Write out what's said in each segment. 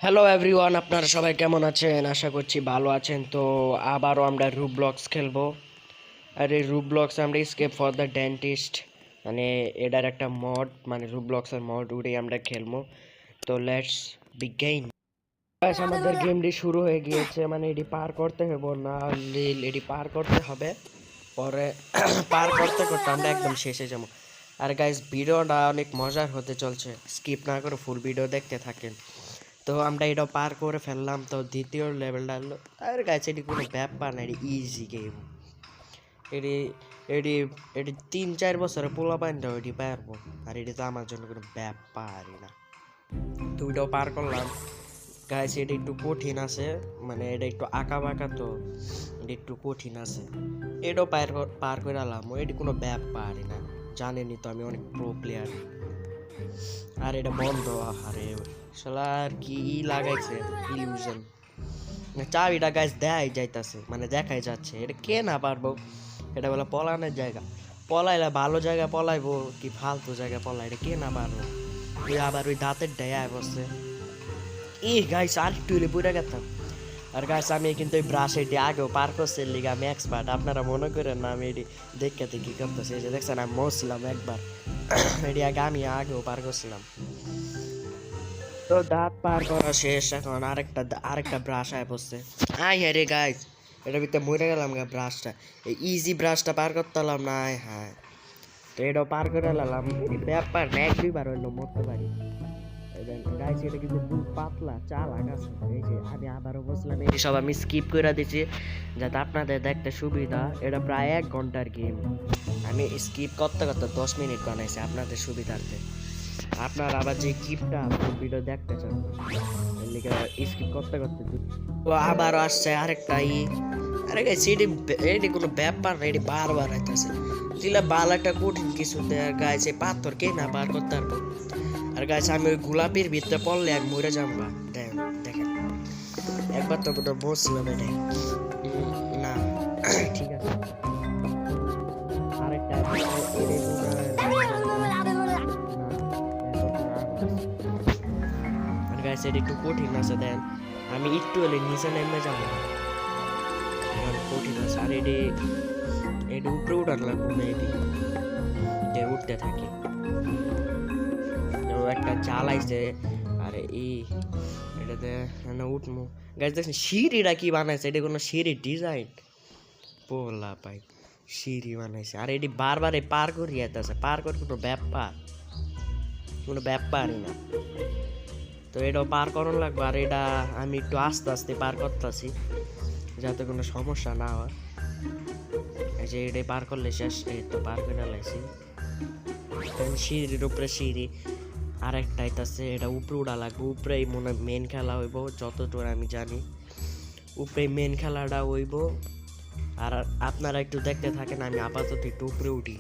Hello everyone, আপনারা সবাই কেমন আছেন? আশা করছি ভালো আছেন। তো আবারও আমরা রুবলক্স খেলবো। আর এই রুবলক্স আমরা স্কেপ ফর দ্য ডেন্টিস্ট, মানে এটার একটা মড, মানে রুবলক্সের মড উঠেই আমরা খেলবো। তো লেটস বিগিন। আমাদের গেমটি শুরু হয়ে গিয়েছে, মানে এটি পার করতে হবে না, এটি পার করতে হবে। পরে পার করতে করতে আমরা একদম শেষে যাবো। আর গাইস, ভিডিওটা অনেক মজার হতে চলছে, স্কিপ না করে ফুল ভিডিও দেখতে থাকেন। তো আমরা এটা পার করে ফেললাম। তো দ্বিতীয় লেভেলটা হলো, আর গাইস এটি কোনো ব্যাপার না, এটি ইজি গেম। এটি এটি এটি 3-4 বছরে পোলা পাইনটাও এটি পারবো। আর এটি তো আমার জন্য কোনো ব্যাপারই না। তো ওইটাও পার করলাম। গাইস এটা একটু কঠিন আছে, মানে এটা একটু আঁকা বাঁকা, তো এটা একটু কঠিন আছে। এটাও পার করে আলাম, এটি কোনো ব্যাপারই না। জানেনই তো আমি অনেক প্রো প্লেয়ার। আর এটা বন্ধ, আরে শালা আর কি লাগাইছে ইলিউশন। চাবিটা গাছ দেখাই যাইতাছে, মানে দেখাই যাচ্ছে। এটা কে না পারবো? এটা বলে পলানোর জায়গা, পলাইলে ভালো জায়গা পলাইবো কি ফালতু জায়গা পলাই, এটা কে না পারবো? তুই আবার ওই দাঁতের ডায় বসছে। গাইস আর একটু হলে পুরা গেতাম। আর গাছ আমি কিন্তু ওই ব্রাশ এটি আগেও পার করছি, লিগা আমি এক্সপার্ট। আপনারা মনে করেন না আমি এটি দেখতে কি করতেছি। এই যে দেখছেন আমি মরছিলাম একবার, এটি আগে আমি আগেও পার করছিলাম। তো দাঁত পার করা শেষ, এখন আরেকটা ব্রাশ আয় পড়ছে। হ্যাঁ রে গাইস, এটার ভিতরে মরে গেলাম গা ব্রাশটা। এই ইজি ব্রাশটা পার করতে পারলাম না। হ্যাঁ, তো এটাও পার করে নিলাম। ব্যাপার না, 1-2 বার হইলো মরতে পারি। গাইস এটা কিন্তু খুব পাতলা চালাক আছে। এই যে আমি আবারও বলছিলাম, এই সব আমি স্কিপ করে দিচ্ছি যাতে আপনাদের দেখতে সুবিধা। এটা প্রায় 1 ঘন্টার গেম, আমি স্কিপ করতে করতে 10 মিনিট বানাইছি আপনাদের সুবিধার্থে। আপনার আবার যে ক্লিপটা ভিডিও দেখতে চান, এর লিগে স্কিপ করতে করতে তো আবার আসছে আরেকটা আরে গাইস এটি কোনো ব্যাপার না, এটি বারবার আইতাছে। দিলে বালাটা কঠিন কিছু দেয় গাইস, এই পাথর কে না বার করতে পারবো? আর গাইস আমি ওই গোলাপির ভিতরে পড়লে এক মরে যাম্বা। দেখেন দেখেন, একবার তো কোনো বসছিলাম এটাই না। ঠিক আছে, আরেকটা গাইস এটা একটু কঠিন আছে। দেন আমি একটু হলে নিচে নেমে যাবো, কঠিন আছে। আর এটি উপরে উঠান লাগবো না, এটি উঠতে থাকি। একটা জাল আইছে, আরে এটাতে উঠমু। গাইস দেখছেন সিঁড়িটা কি বানাইছে? এটা কোনো সিঁড়ির ডিজাইন পোলা পাই, সিঁড়ি বানাইছে। আর এটি বারবার পার করি যেতেছে, পার করে কোনো ব্যাপারই না। তো এটাও পার করানো লাগবে। আর এটা আমি একটু আস্তে আস্তে পার করতেছি যাতে কোনো সমস্যা না হয়। এই যে এটা পার করলে শেষ, এই তো পার করে লাইছি। সিঁড়ির উপরে সিঁড়ি আরেকটা আইতাছে, এটা উপরে উড়া লাগবে। উপরেই মনে মেন খেলা হইব, যতদূর আমি জানি উপরে মেন খেলাটা হইব। আর আপনারা একটু দেখতে থাকেন, আমি আপাতত একটু উপরে উঠি।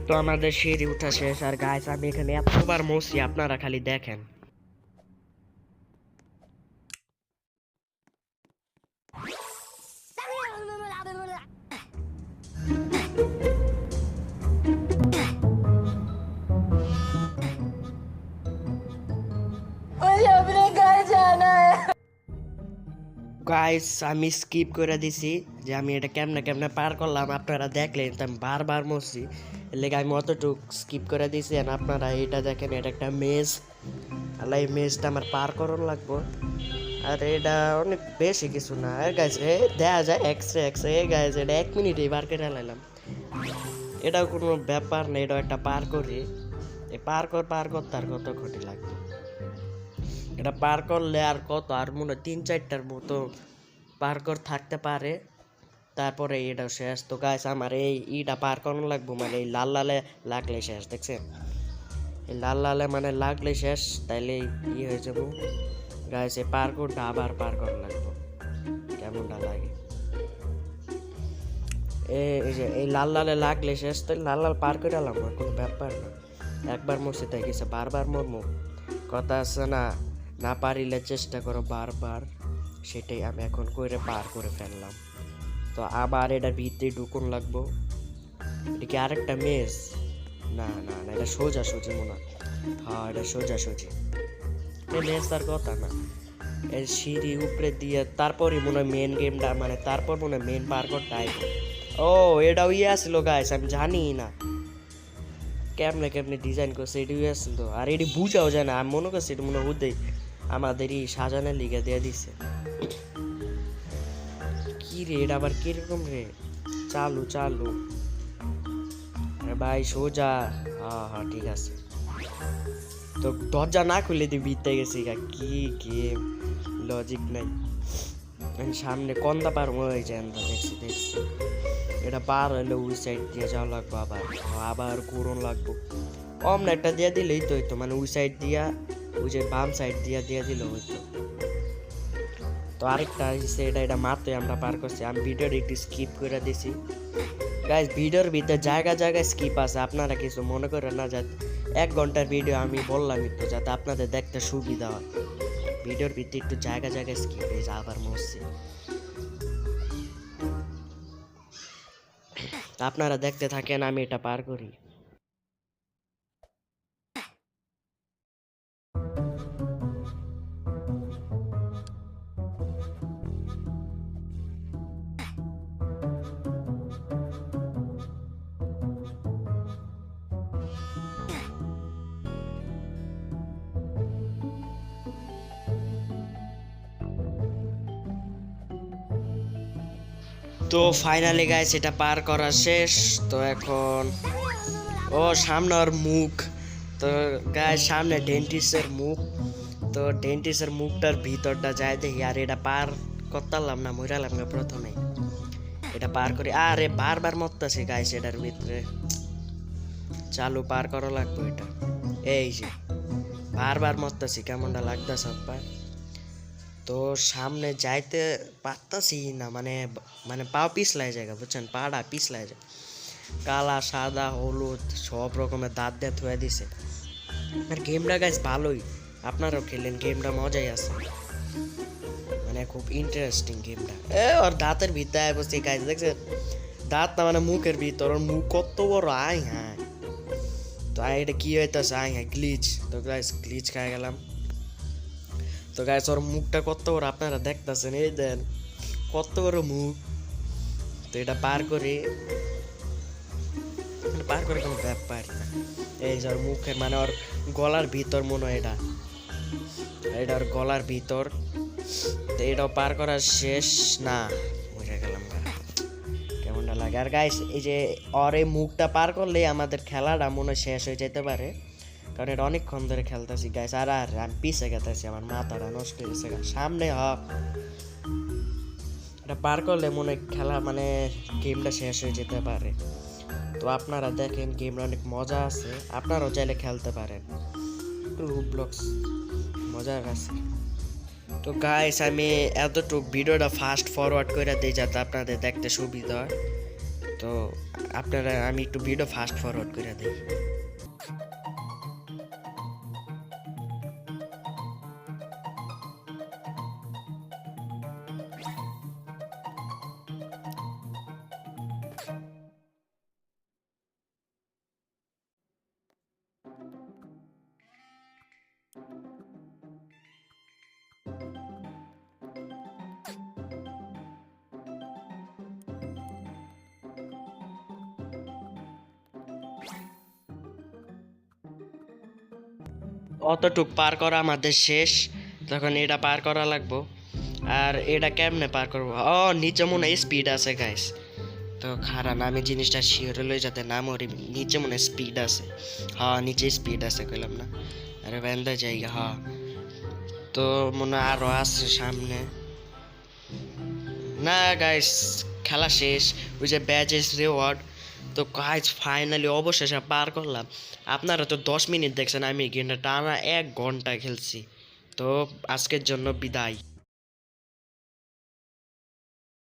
তো আমাদের সিঁড়ি উঠা শেষ। আর গাইস আমি এখানে এতবার মরছি, আপনারা খালি দেখেন। গাইস আমি স্কিপ করে দিছি যে আমি এটা কেমনে কেমনে পার করলাম, আপনারা দেখলেন। তো আমি বারবার মরছি, লেগে আমি অতটুক স্কিপ করে দিয়েছি। আর আপনারা এটা দেখেন, এটা একটা মেজ, তাহলে এই মেজটা আমার পার করার লাগবো। আর এটা অনেক বেশি কিছু না গাইজ, দেয়া যায় এক্সরে এক্সরে গাইজ, এটা 1 মিনিটেই পার করে লাইলাম। এটাও কোনো ব্যাপার না, এটাও একটা পার করি। এই পার করতে আর কত ঘটি লাগবে, এটা পার করলে আর কত, আর মনে হয় 3-4টার মতো পার কর থাকতে পারে, তারপরে এটাও শেষ। তো গাইস আমার এই ইটা পার করানো লাগবো, মানে এই লাল লালে লাগলে শেষ, দেখছেন এই লাল লালে মানে লাগলে শেষ, তাইলে ই হয়ে যাবো গাইস। এই পার কোডটা আবার পার করা লাগবো, কেমনটা লাগে। এই যে এই লাল লালে লাগলে শেষ, তো লাল লাল পার করে এলাম, কোনো ব্যাপার না। একবার মরছে তাই গেছে, বারবার মরমু, কথা আছে না, না পারিলে চেষ্টা করো বারবার, সেটাই আমি এখন করে পার করে ফেললাম। তো আবার এটার ভিতরে ঢুকুন লাগবো। এটা কি আরেকটা মেজ? না না না, এটা সোজাসুজি মনে হয়। হ্যাঁ এটা সোজাসুজি, মেজ তার কথা না। এর সিঁড়ি উপরে দিয়ে তারপরই মনে হয় মেন গেমটা, মানে তারপর মনে হয় মেন পার করতে আইব। ও এটাও ইয়ে আসলো গাইস, আমি জানি না কেমনে কেমনে ডিজাইন করছে, এটি আসছিল। আর এটি বুঝাও যায় না, আমি মনে করছি এটা মনে হয় আমাদেরই সাজানোর লিগে দিয়ে দিছে। কি রে এটা আবার কিরকম রে? চালু চালু, আরে ভাই সোজা, হ্যাঁ হ্যাঁ ঠিক আছে। তো দরজা না খুলে দিয়ে বিতে গেছি, কি গেম, লজিক নাই। আমি সামনে কন্দা পার হয়ে যায়, দেখছি দেখছি। এটা পার হইলে ওই সাইড দিয়ে যাওয়া লাগবো, আবার ঘুরন লাগবো। অমন একটা দিয়ে দিলেই তো হইতো, মানে ওই সাইড দিয়া, ওই যে বাম সাইড দিয়া দিয়ে দিলে হইতো। তো আরেকটা হচ্ছে এটা মাত্রই আমরা পার করছি, আমি ভিডিওটা একটু স্কিপ করে দিছি গাইজ। ভিডিওর ভিতরে জায়গা জায়গায় স্কিপ আছে, আপনারা কিছু মনে করেন না, যাতে 1 ঘন্টার ভিডিও আমি বললামই তো, যাতে আপনাদের দেখতে সুবিধা হয়। ভিডিওর ভিতরে একটু জায়গা জায়গায় স্কিপ হয়ে যায়, আবার মরছি। আপনারা দেখতে থাকেন, আমি এটা পার করি। তো ফাইনালি গাইস এটা পার করা শেষ। তো এখন ও সামনে ওর মুখ, তো গাইস সামনে ডেন্টিস্টের মুখ। তো ডেন্টিস্টের মুখটার ভিতরটা যায় দেখি, আর এটা পার করতাম না, মরালাম না প্রথমে। এটা পার করি, আরে বারবার মরতেছে গাইস এটার ভিতরে, চালু পার করা লাগবে এটা। এই যে বারবার মরতেছি, কেমনটা লাগতেছে আব্বা। তো সামনে যাইতে পারতাছি না, মানে মানে পা পিছলাই জায়গা, বুঝছেন, পাটা পিছলাই যায়। কালা সাদা হলুদ সব রকমের দাঁত দিয়ে থুয়ে দিছে। আর গেমটা গাইস ভালোই, আপনারাও খেলেন, গেমটা মজাই আছে, মানে খুব ইন্টারেস্টিং গেমটা। ওর দাঁতের ভিতরে বসে গাইস দেখছেন, দাঁত না মানে মুখের ভিতর, ওর মুখ কত বড়, আয় হ্যাঁ। তো এটা কি হইতেছে, আয় হ্যাঁ গ্লিচ। তো গাইস গ্লিচ খাই গেলাম। তো গাইস ওর মুখটা কত বড় আপনারা দেখতেছেন, এই দেন কত বড় মুখ। তো এটা পার করে কোনো ব্যাপার না। এই যে ওর মুখের মানে ওর গলার ভিতর মনে হয় এটা, এটা ওর গলার ভিতর। তো এটাও পার করা শেষ না, বুঝে গেলাম কেমনটা লাগে। আর গাইস এই যে ওর এই মুখটা পার করলেই আমাদের খেলাটা মনে হয় শেষ হয়ে যেতে পারে, কারণ এটা অনেকক্ষণ ধরে খেলতেছি গাইস। আর আমি পিছে গেতেছি, আমার মাথাটা নষ্ট হয়ে গেছে। সামনে এটা পার করলে মনে হয় খেলা মানে গেমটা শেষ হয়ে যেতে পারে। তো আপনারা দেখেন গেমটা অনেক মজা আছে, আপনারাও চাইলে খেলতে পারেন, রুবলক্স মজার আছে। তো গাইস আমি এতটুকু ভিডিওটা ফাস্ট ফরওয়ার্ড করে দিই যাতে আপনাদের দেখতে সুবিধা হয়। তো আপনারা আমি একটু ভিডিও ফাস্ট ফরওয়ার্ড করে দিই। অতটুক পার করা আমাদের শেষ, তখন এটা পার করা লাগবো। আর এটা কেমনে পার করবো? ও নিচে মনে হয় স্পিড আছে গাইস, তো খারাপ আমি জিনিসটা শিওর লই যাতে না মরি। নিচে মনে স্পিড আছে, হ্যাঁ নিচে স্পিড আছে কইলাম না। আরে বেন্দা জায়গা, হ্যাঁ তো মনে হয় আরো আছে সামনে। না গাইস খেলা শেষ, ওই যে ব্যাচেস রিওয়ার্ড, তো গাইস ফাইনালি অবশেষে পার করলাম। আপনারা তো 10 মিনিট দেখছেন, আমি গেমটা টানা 1 ঘন্টা খেলছি। তো আজকের জন্য বিদায়।